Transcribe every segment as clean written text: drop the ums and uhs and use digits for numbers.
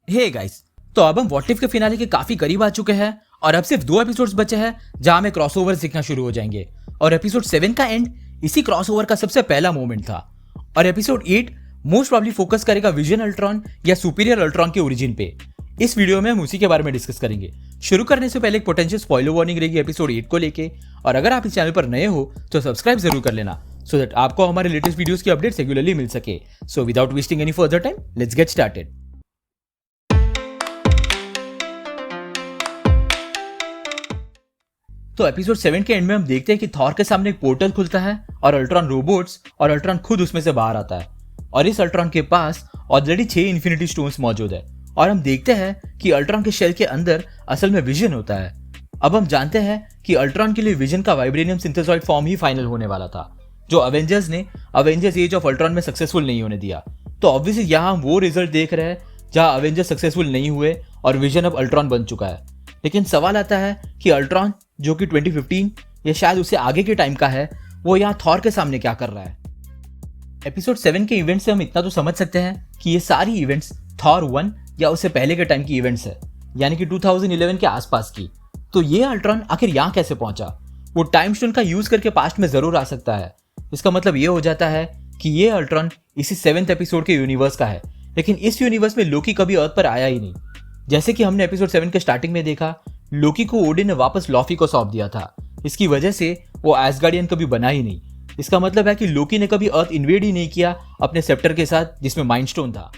Hey guys, तो अब हम व्हाट इफ के फिनाले के काफी करीब आ चुके हैं और अब सिर्फ 2 एपिसोड्स बचे हैं जहां में क्रॉसओवर दिखना शुरू हो जाएंगे। और एपिसोड 7 का एंड इसी क्रॉसओवर का सबसे पहला मोमेंट था। और एपिसोड 8 मोस्ट प्रॉब्ली फोकस करेगा विजन अल्ट्रॉन या सुपीरियर अल्ट्रॉन के ओरिजिन पे। इस वीडियो में हम उसी के बारे में डिस्कस करेंगे। शुरू करने से पहले एक पोटेंशियल स्पॉइलर वार्निंग रहेगी एपिसोड 8 को लेके। और अगर आप इस चैनल पर नए हो तो सब्सक्राइब जरूर कर लेना सो दैट आपको हमारे लेटेस्ट वीडियोस की अपडेट रेगुलरली मिल सके। So without wasting any further time, let's get started. तो एपिसोड 7 के एंड में हम देखते हैं कि थॉर के सामने एक पोर्टल खुलता है और अल्ट्रॉन रोबोट्स और अल्ट्रॉन खुद उसमें से बाहर आता है। और इस अल्ट्रॉन के पास ऑलरेडी 6 इन्फिनिटी स्टोन्स मौजूद है। और हम देखते हैं कि अल्ट्रॉन के शेल के अंदर असल में विजन होता है। अब हम जानते हैं कि अल्ट्रॉन के लिए विजन का वाइब्रेनियम सिंथेसॉइड फॉर्म ही फाइनल होने वाला था, जो अवेंजर्स ने अवेंजर्स एज ऑफ अल्ट्रॉन में सक्सेसफुल नहीं होने दिया। तो ऑब्वियसली यहाँ हम वो रिजल्ट देख रहे हैं जहाँ अवेंजर्स सक्सेसफुल नहीं हुए और विजन अब अल्ट्रॉन बन चुका है। लेकिन सवाल आता है कि अल्ट्रॉन जो कि 2015 या शायद उससे आगे के टाइम का है, वो यहाँ थॉर के सामने क्या कर रहा है। एपिसोड 7 के इवेंट से हम इतना तो समझ सकते हैं कि ये सारी इवेंट्स थॉर 1 या उससे पहले के टाइम की इवेंट्स है, यानी कि 2011 के आसपास की। तो ये अल्ट्रॉन आखिर यहाँ कैसे पहुंचा? वो टाइम स्टोन का यूज करके पास्ट में जरूर आ सकता है। इसका मतलब ये हो जाता है कि ये अल्ट्रॉन इसी 7th एपिसोड के यूनिवर्स का है, लेकिन इस यूनिवर्स में लोकी कभी अर्थ पर आया ही नहीं। जैसे कि हमने एपिसोड 7 के स्टार्टिंग में देखा, लोकी को ओडिन ने वापस लॉफी को सौंप दिया था। इसकी वजह से वो एसगार्डियन कभी बना ही नहीं। इसका मतलब है कि लोकी ने कभी अर्थ इन्वेड ही नहीं किया अपने सेप्टर के साथ जिसमें माइंड स्टोन था।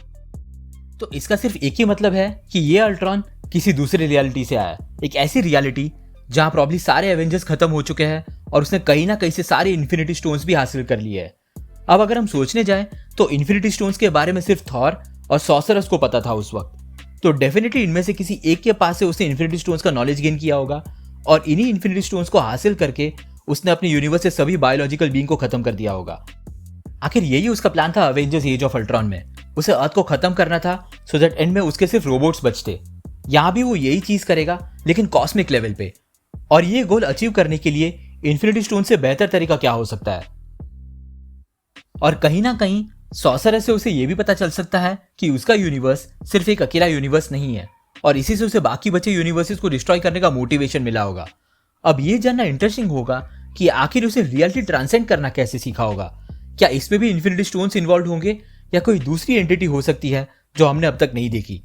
तो इसका सिर्फ एक ही मतलब है कि ये अल्ट्रॉन किसी दूसरी रियलिटी से आया, एक ऐसी रियलिटी जहां प्रॉब्ली सारे एवेंजर्स खत्म हो चुके हैं और उसने कहीं ना कहीं से सारे इन्फिनिटी स्टोन्स भी हासिल कर लिए हैं। अब अगर हम सोचने जाएं तो इन्फिनिटी स्टोन्स के बारे में सिर्फ थॉर और सॉर्सरर्स को पता था उस वक्त। तो डेफिनेटली इनमें से किसी एक के पास से उसने इन्फिनिटी स्टोन्स का नॉलेज गेन किया होगा और इन्हीं इन्फिनिटी स्टोन्स को हासिल करके उसने अपने यूनिवर्स से सभी बायोलॉजिकल बीइंग को खत्म कर दिया होगा। आखिर यही उसका प्लान था अवेंजर्स एज ऑफ अल्ट्रॉन में। उसे अर्थ को खत्म करना था सो दैट एंड में उसके सिर्फ रोबोट्स बचते। यहां भी वो यही चीज करेगा, लेकिन कॉस्मिक लेवल पे। और ये गोल अचीव करने के लिए इन्फिनिटी स्टोन से बेहतर तरीका क्या हो सकता है? और कहीं ना कहीं सॉर्सरर से उसे यह भी पता चल सकता है कि उसका यूनिवर्स सिर्फ एक अकेला यूनिवर्स नहीं है और इसी से उसे बाकी बचे यूनिवर्सेस को डिस्ट्रॉय करने का मोटिवेशन मिला होगा। अब ये जानना इंटरेस्टिंग होगा कि आखिर उसे रियलिटी ट्रांसेंड करना कैसे सीखा होगा। क्या इसमें भी इन्फिनिटी स्टोन्स इन्वॉल्व होंगे या कोई दूसरी एंटिटी हो सकती है जो हमने अब तक नहीं देखी?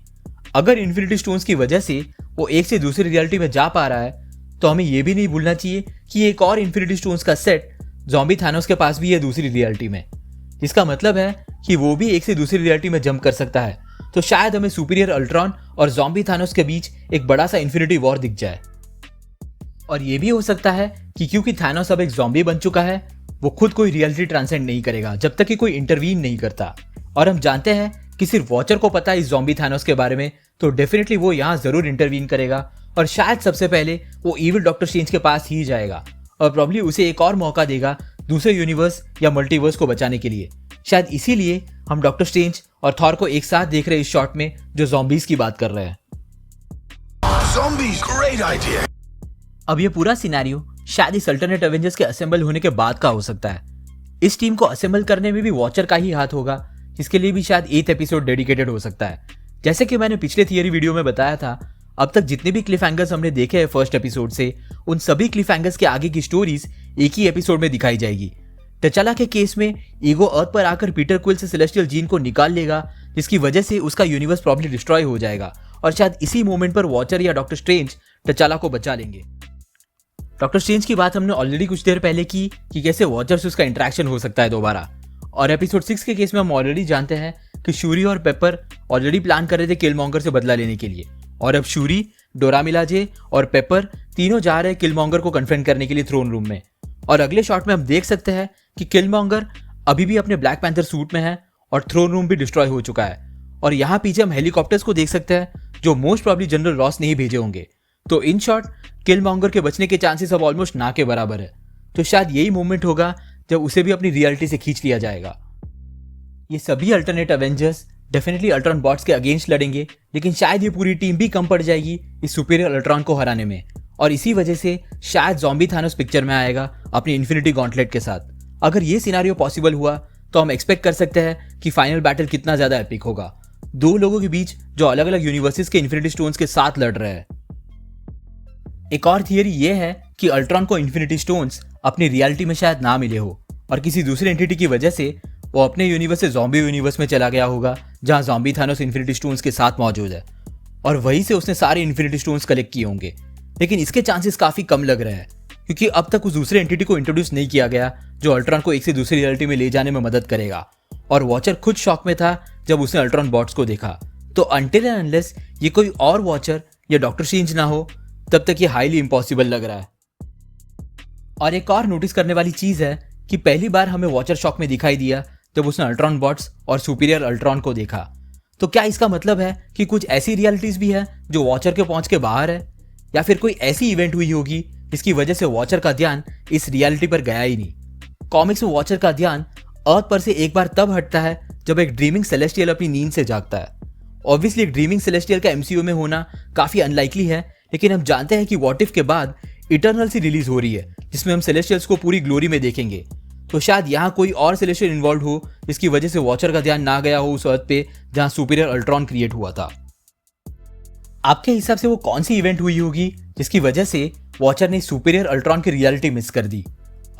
अगर इन्फिनिटी स्टोन्स की वजह से वो एक से दूसरी रियलिटी में जा पा रहा है तो हमें यह भी नहीं भूलना चाहिए कि एक और इन्फिनिटी स्टोन्स का सेट ज़ॉम्बी थानोस के पास भी है दूसरी रियलिटी में, जिसका मतलब है कि वो भी एक से दूसरी रियलिटी में जंप कर सकता है। तो शायद हमें सुपीरियर अल्ट्रॉन और ज़ॉम्बी थानोस के बीच एक बड़ा सा इन्फिनिटी वॉर दिख जाए। और ये भी हो सकता है कि क्योंकि थानोस अब एक ज़ॉम्बी बन चुका है, वो खुद कोई रियलिटी ट्रांसेंड नहीं करेगा जब तक कि कोई इंटरवीन नहीं करता। और हम जानते हैं कि सिर्फ वॉचर को पता है इस ज़ॉम्बी थानोस के बारे में, तो डेफिनेटली वो यहाँ जरूर इंटरवीन करेगा और शायद सबसे पहले वो इविल डॉक्टर स्ट्रेंज के पास ही जाएगा और प्रॉब्ली उसे एक और मौका देगा दूसरे यूनिवर्स या मल्टीवर्स को बचाने के लिए। शायद इसीलिए हम डॉक्टर स्ट्रेंज और थॉर को एक साथ देख रहे हैं इस शॉट में जो ज़ॉम्बीज की बात कर रहे हैं। Great idea. अब ये पूरा सिनेरियो शायद इस अल्टरनेट एवेंजर्स के असेंबल होने के बाद का हो सकता है। इस टीम को असेंबल करने में भी वॉचर का ही हाथ होगा, जिसके लिए भी शायद 8th एपिसोड डेडिकेटेड हो सकता है। जैसे कि मैंने पिछले थियरी वीडियो में बताया था, अब तक जितने भी क्लिफ हैंगर्स हमने देखे हैं फर्स्ट एपिसोड से, उन सभी क्लिफ हैंगर्स के आगे की स्टोरीज एक ही एपिसोड में दिखाई जाएगी। टचाला के केस में ईगो अर्थ पर आकर पीटर क्विल से सेलेस्टियल जीन को निकाल लेगा, जिसकी वजह से उसका यूनिवर्स प्रॉब्ली डिस्ट्रॉय हो जाएगा और शायद इसी मोमेंट पर वॉचर या डॉक्टर स्ट्रेंज टचाला को बचा लेंगे। डॉक्टर स्ट्रेंज की बात हमने ऑलरेडी कुछ देर पहले की कि कैसे वॉचर से उसका इंटरेक्शन हो सकता है दोबारा। और एपिसोड 6 के केस में हम ऑलरेडी जानते हैं कि शूरी और पेपर ऑलरेडी प्लान कर रहे थे किलमॉन्गर से बदला लेने के लिए। और अब शूरी, डोरा मिलाजे और पेपर तीनों जा रहे हैं किलमॉन्गर को कन्फ्रंट करने के लिए थ्रोन रूम में। और अगले शॉट में हम देख सकते हैं कि किलमॉन्गर अभी भी अपने ब्लैक पैंथर सूट में है और थ्रोन रूम भी डिस्ट्रॉय हो चुका है। और यहाँ पीछे हम हेलीकॉप्टर्स को देख सकते हैं जो मोस्ट प्रॉब्ली जनरल रॉस ने ही भेजे होंगे। तो इन शॉर्ट किलमॉन्गर के बचने के चांसेस अब ऑलमोस्ट ना के बराबर है। तो शायद यही मोमेंट होगा जब उसे भी अपनी रियलिटी से खींच लिया जाएगा। ये सभी alternate Avengers definitely Ultron bots के अगेंस्ट लड़ेंगे, लेकिन शायद ये पूरी टीम भी कम पड़ जाएगी इस सुपीरियर अल्ट्रॉन को हराने में। और इसी वजह से शायद ज़ॉम्बी थानोस पिक्चर में आएगा अपनी इन्फिनिटी गॉन्टलेट के साथ। अगर ये सिनेरियो पॉसिबल हुआ तो हम एक्सपेक्ट कर सकते हैं कि फाइनल बैटल कितना ज्यादा एपिक होगा। दो लोगों के बीच जो अलग अलग यूनिवर्सेस के इन्फिनिटी स्टोन्स के साथ लड़ रहे हैं। एक और थियरी ये है कि अल्ट्रॉन को इन्फिनिटी स्टोन्स अपनी रियलिटी में शायद ना मिले हो और किसी दूसरे एंटिटी की वजह से वो अपने यूनिवर्स से ज़ॉम्बी यूनिवर्स में चला गया होगा, जहां ज़ॉम्बी थानोस इन्फिनिटी स्टोन्स के साथ मौजूद है और वहीं से उसने सारे इन्फिनिटी स्टोन्स कलेक्ट किए होंगे। लेकिन इसके चांसेस काफी कम लग रहे हैं क्योंकि अब तक उस दूसरे एंटिटी को इंट्रोड्यूस नहीं किया गया जो अल्ट्रॉन को एक से दूसरी रियलिटी में ले जाने में मदद करेगा। और वॉचर खुद शॉक में था जब उसने अल्ट्रॉन बॉट्स को देखा। तो अनटिल एंड अनलेस ये कोई और वॉचर या डॉक्टर स्ट्रेंज ना हो, तब तक ये हाईली इम्पॉसिबल लग रहा है। और एक और नोटिस करने वाली चीज है कि पहली बार हमें वॉचर शॉक में दिखाई दिया जब उसने अल्ट्रॉन बॉट्स और सुपीरियर अल्ट्रॉन को देखा। तो क्या इसका मतलब है कि कुछ ऐसी रियलिटीज भी है जो वॉचर के पहुंच के बाहर है, या फिर कोई ऐसी इवेंट हुई होगी जिसकी वजह से वॉचर का ध्यान इस रियलिटी पर गया ही नहीं। कॉमिक्स में वॉचर का ध्यान अर्थ पर से एक बार तब हटता है जब एक ड्रीमिंग सेलेस्टियल अपनी नींद से जागता है। ऑब्वियसली एक ड्रीमिंग सेलेस्टियल का एमसीयू में होना काफी अनलाइकली है, लेकिन हम जानते हैं कि व्हाट इफ के बाद इटर्नल सी रिलीज हो रही है जिसमें हम सेलेस्टियल्स को पूरी ग्लोरी में देखेंगे। तो शायद यहाँ कोई और सेलेस्टियल इन्वॉल्व हो जिसकी वजह से वॉचर का ध्यान ना गया हो उस अर्थ पे जहां सुपीरियर अल्ट्रॉन क्रिएट हुआ था। आपके हिसाब से वो कौन सी इवेंट हुई होगी जिसकी वजह से वॉचर ने सुपीरियर अल्ट्रॉन की रियलिटी मिस कर दी?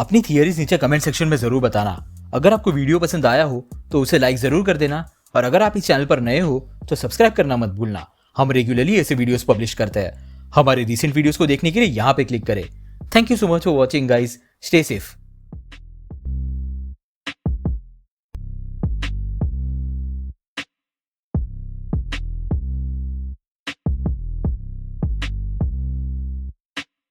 अपनी थियरीज नीचे कमेंट सेक्शन में जरूर बताना। अगर आपको वीडियो पसंद आया हो तो उसे लाइक जरूर कर देना, और अगर आप इस चैनल पर नए हो तो सब्सक्राइब करना मत भूलना। हम रेगुलरली ऐसे वीडियोस पब्लिश करते हैं। हमारे रिसेंट वीडियोस को देखने के लिए यहाँ पे क्लिक करें। Thank you so much for watching guys. Stay safe.